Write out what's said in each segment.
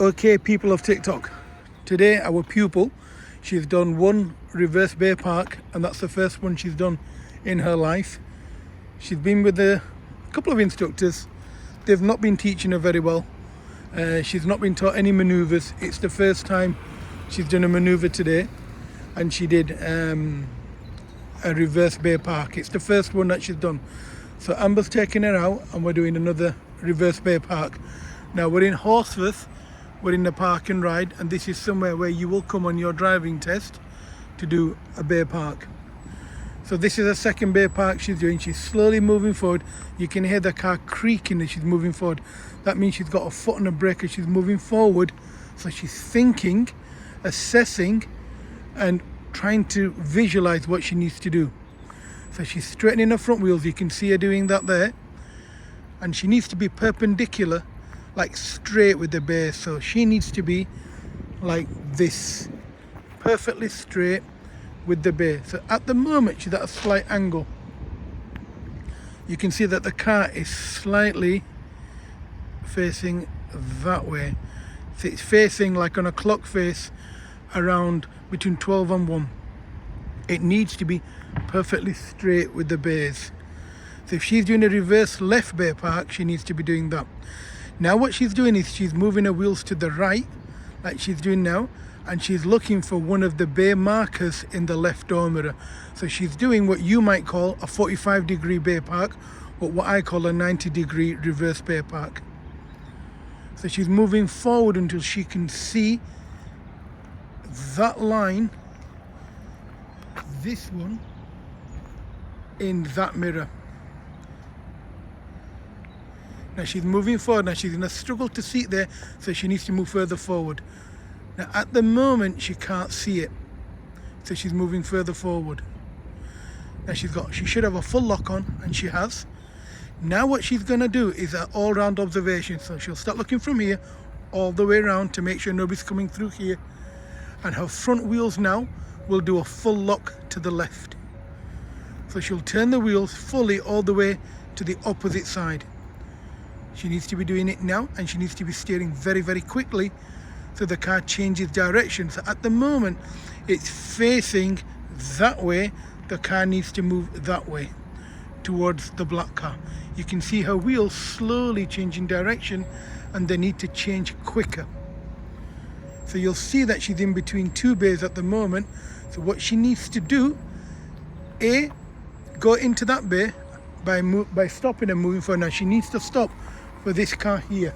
Okay, people of TikTok, today our pupil, she's done one reverse bay park, and that's the first one she's done in her life. She's been with a couple of instructors. They've not been teaching her very well. She's not been taught any maneuvers. It's the first time she's done a maneuver today, and she did a reverse bay park. It's the first one that she's done. So Amber's taking her out and we're doing another reverse bay park. Now we're in Horsforth, we're in the park and ride, and this is somewhere where you will come on your driving test to do a bay park. So this is a second bay park she's doing. She's slowly moving forward. You can hear the car creaking as she's moving forward. That means she's got a foot on the brake as she's moving forward. So she's thinking, assessing, and trying to visualize what she needs to do. So she's straightening her front wheels. You can see her doing that there. And she needs to be perpendicular, like straight with the base. So she needs to be like this, perfectly straight with the base. So at the moment she's at a slight angle. You can see that the car is slightly facing that way. So it's facing like on a clock face around between 12 and 1. It needs to be perfectly straight with the base. So if she's doing a reverse left bay park, she needs to be doing that. Now what she's doing is she's moving her wheels to the right, like she's doing now, and she's looking for one of the bay markers in the left door mirror. So she's doing what you might call a 45-degree bay park, or what I call a 90-degree reverse bay park. So she's moving forward until she can see that line, this one, in that mirror. Now she's moving forward. Now she's going to struggle to see it there, so she needs to move further forward. Now at the moment she can't see it, so she's moving further forward. Now she should have a full lock on, and she has. Now what she's going to do is an all-round observation. So she'll start looking from here all the way around to make sure nobody's coming through here, and her front wheels now will do a full lock to the left. So she'll turn the wheels fully all the way to the opposite side. She needs to be doing it now, and she needs to be steering very, very quickly so the car changes direction. So at the moment it's facing that way. The car needs to move that way towards the black car. You can see her wheels slowly changing direction, and they need to change quicker. So you'll see that she's in between two bays at the moment. So what she needs to do, A, go into that bay by stopping and moving forward. Now she needs to stop for this car here,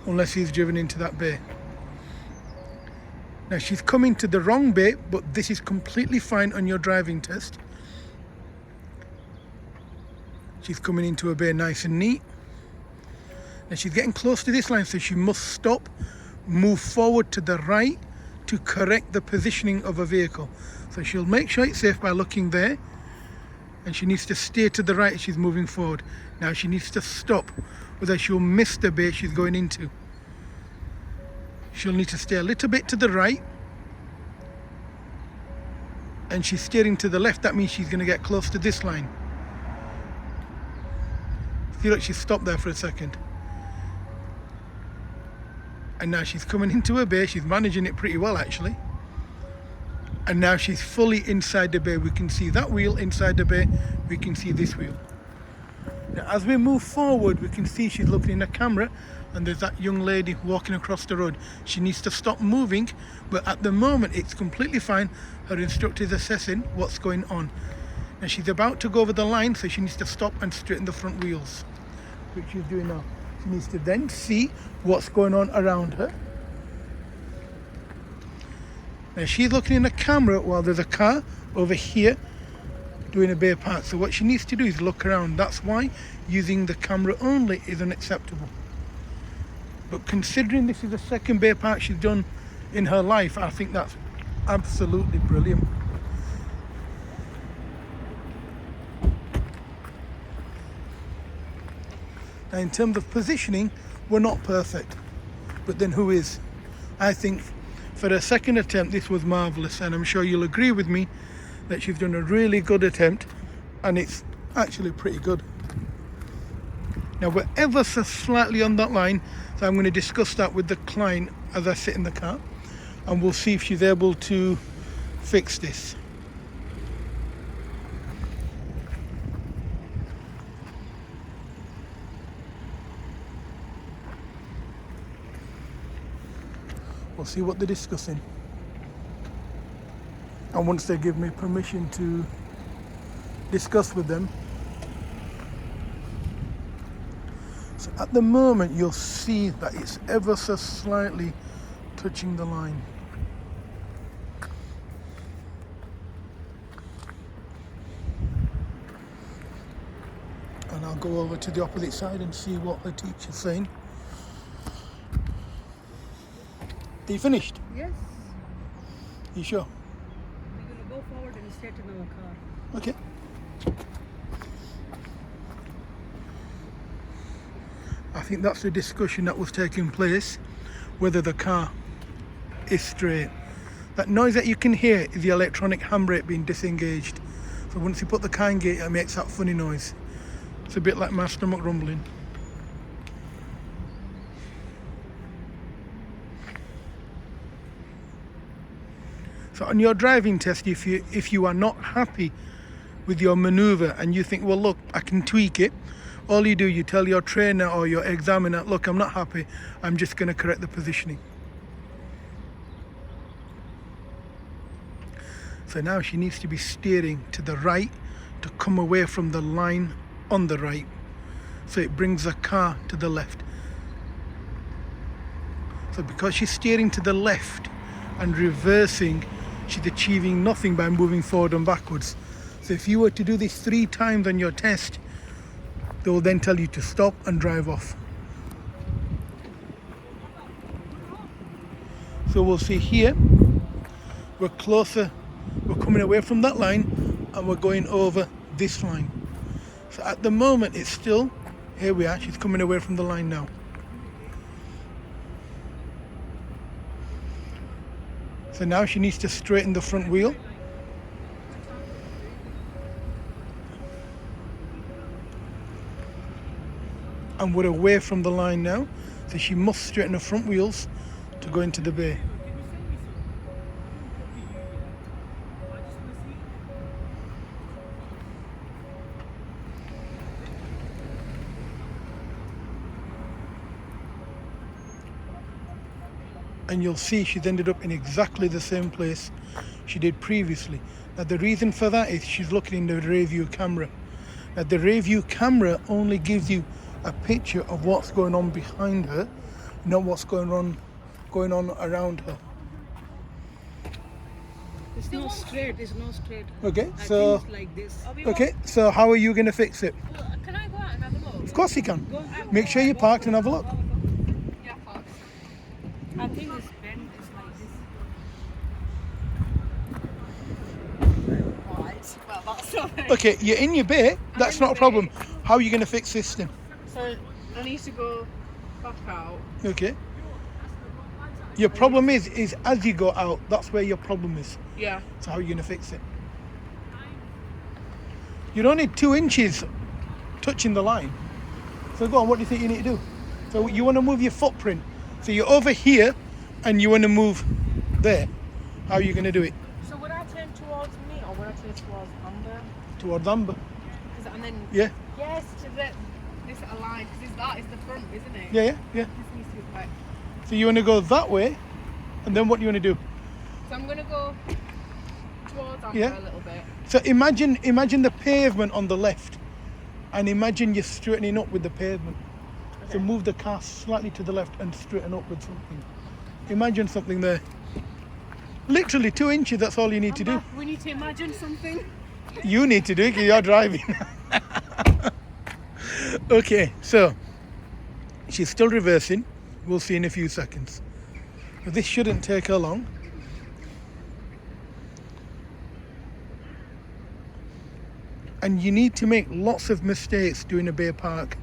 unless he's driven into that bay. Now she's coming to the wrong bay, but this is completely fine on your driving test. She's coming into a bay nice and neat. Now she's getting close to this line, so she must stop, move forward to the right to correct the positioning of a vehicle. So she'll make sure it's safe by looking there, and she needs to steer to the right as she's moving forward. Now she needs to stop, otherwise she'll miss the bay she's going into. She'll need to stay a little bit to the right, and she's steering to the left. That means she's going to get close to this line. See, look, she's stopped there for a second. And now she's coming into her bay. She's managing it pretty well, actually. And now she's fully inside the bay. We can see that wheel inside the bay. We can see this wheel. Now as we move forward, we can see she's looking in the camera, and there's that young lady walking across the road. She needs to stop moving, but at the moment it's completely fine. Her instructor is assessing what's going on. Now she's about to go over the line, so she needs to stop and straighten the front wheels, which she's doing now. She needs to then see what's going on around her. Now she's looking in the camera while there's a car over here doing a bay park. So what she needs to do is look around. That's why using the camera only is unacceptable. But considering this is the second bay park she's done in her life, I think that's absolutely brilliant. Now in terms of positioning, we're not perfect, but then who is? I think for a second attempt this was marvellous, and I'm sure you'll agree with me that she's done a really good attempt, and it's actually pretty good. Now we're ever so slightly on that line, so I'm going to discuss that with the client as I sit in the car, and we'll see if she's able to fix this. We'll see what they're discussing. And once they give me permission to discuss with them. So at the moment you'll see that it's ever so slightly touching the line. And I'll go over to the opposite side and see what the teacher's saying. Are you finished? Yes. You sure? We're going to go forward and straight in our car. Okay. I think that's the discussion that was taking place, whether the car is straight. That noise that you can hear is the electronic handbrake being disengaged. So once you put the car in gear, it makes that funny noise. It's a bit like my stomach rumbling. So on your driving test, if you are not happy with your maneuver and you think, well look, I can tweak it, all you do, you tell your trainer or your examiner, look, I'm not happy, I'm just going to correct the positioning. So now she needs to be steering to the right to come away from the line on the right, so it brings the car to the left. So because she's steering to the left and reversing, she's achieving nothing by moving forward and backwards. So if you were to do this 3 times on your test, they will then tell you to stop and drive off. So we'll see here, we're closer, we're coming away from that line and we're going over this line. So at the moment it's still, here we are, she's coming away from the line now. So now she needs to straighten the front wheel. And we're away from the line now, so she must straighten her front wheels to go into the bay. And you'll see she's ended up in exactly the same place she did previously. Now the reason for that is she's looking in the rear view camera. Now the rear view camera only gives you a picture of what's going on behind her, not what's going on around her. It's not straight, it's not straight. Okay, I so think it's like this. okay, so how are you going to fix it? Can I go out and have a look? Of course you can. Make sure you're parked and have a look. Yeah, thanks. I think it's bent, it's like this. Right. Well, that's alright. Okay, you're in your bay, that's not a problem. How are you going to fix this then? So I need to go back out. Okay. Your problem is as you go out, that's where your problem is. Yeah. So how are you going to fix it? You don't need 2 inches touching the line. So go on, what do you think you need to do? So you want to move your footprint. So you're over here and you want to move there. How are you going to do it? So would I turn towards me or would I turn towards Amber? Towards Amber. And then Yeah, yes, to this align because that is the front, isn't it? yeah. This needs to be back. So you want to go that way, and then what do you want to do? So I'm gonna go towards Amber Yeah. a little bit. So imagine the pavement on the left, and imagine you're straightening up with the pavement. So move the car slightly to the left and straighten up with something. Imagine something there. Literally 2 inches, that's all you need to do. We need to imagine something. You need to do it because you're driving. Okay, so she's still reversing. We'll see in a few seconds. But this shouldn't take her long. And you need to make lots of mistakes doing a bay park,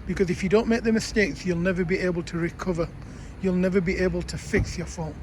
because if you don't make the mistakes, you'll never be able to recover. You'll never be able to fix your fault.